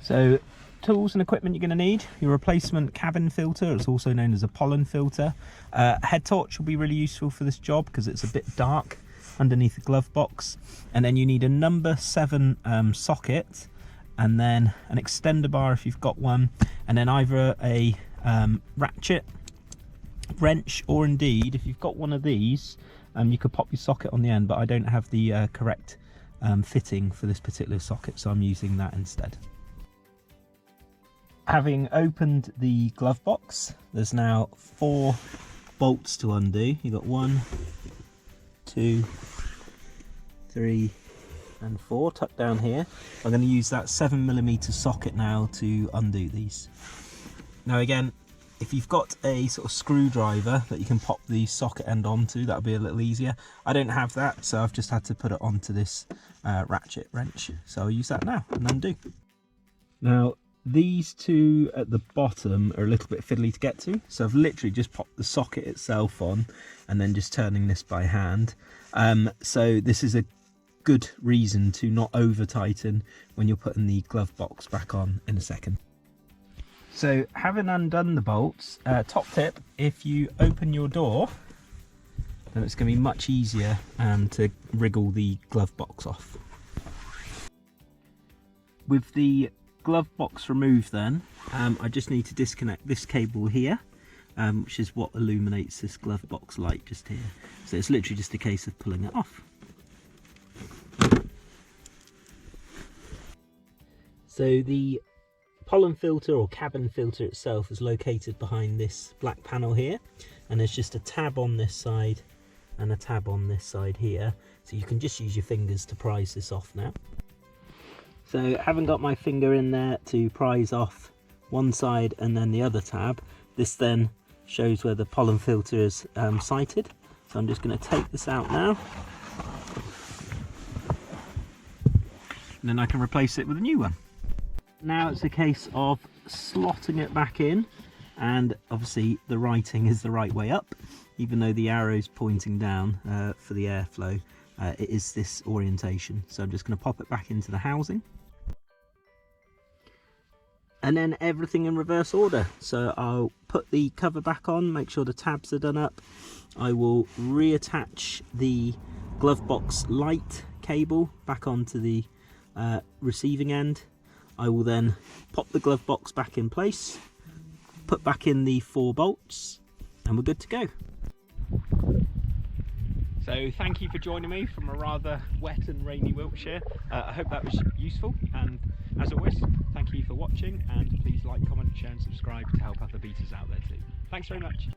So tools and equipment you're going to need: your replacement cabin filter, it's also known as a pollen filter. Head torch will be really useful for this job because it's a bit dark underneath the glove box. And then you need a number 7 socket, and then an extender bar if you've got one, and then either a ratchet, wrench, or indeed if you've got one of these, you could pop your socket on the end, but I don't have the correct fitting for this particular socket, so I'm using that instead. Having opened the glove box, there's now 4 bolts to undo. You've got 1, 2, 3 and 4 tucked down here. I'm going to use that 7mm socket now to undo these. Now again, if you've got a sort of screwdriver that you can pop the socket end onto, that'll be a little easier. I don't have that, so I've just had to put it onto this ratchet wrench. So I'll use that now and undo. Now these 2 at the bottom are a little bit fiddly to get to, so I've literally just popped the socket itself on and then just turning this by hand. So this is a good reason to not over tighten when you're putting the glove box back on in a second. So having undone the bolts, top tip: if you open your door, then it's going to be much easier to wriggle the glove box off. With the glove box removed then, I just need to disconnect this cable here, which is what illuminates this glove box light just here. So it's literally just a case of pulling it off. So the pollen filter or cabin filter itself is located behind this black panel here, and there's just a tab on this side and a tab on this side here, so you can just use your fingers to prise this off now. So having got my finger in there to prise off one side and then the other tab, this then shows where the pollen filter is sighted. So I'm just going to take this out now, and then I can replace it with a new one. Now it's a case of slotting it back in, and obviously the writing is the right way up, even though the arrow's pointing down for the airflow. It is this orientation, so I'm just going to pop it back into the housing. And then everything in reverse order. So I'll put the cover back on, make sure the tabs are done up. I will reattach the glove box light cable back onto the receiving end. I will then pop the glove box back in place, put back in the 4 bolts, and we're good to go. So thank you for joining me from a rather wet and rainy Wiltshire. I hope that was useful, and as always, thank you for watching, and please like, comment, share and subscribe to help other beaters out there too. Thanks very much.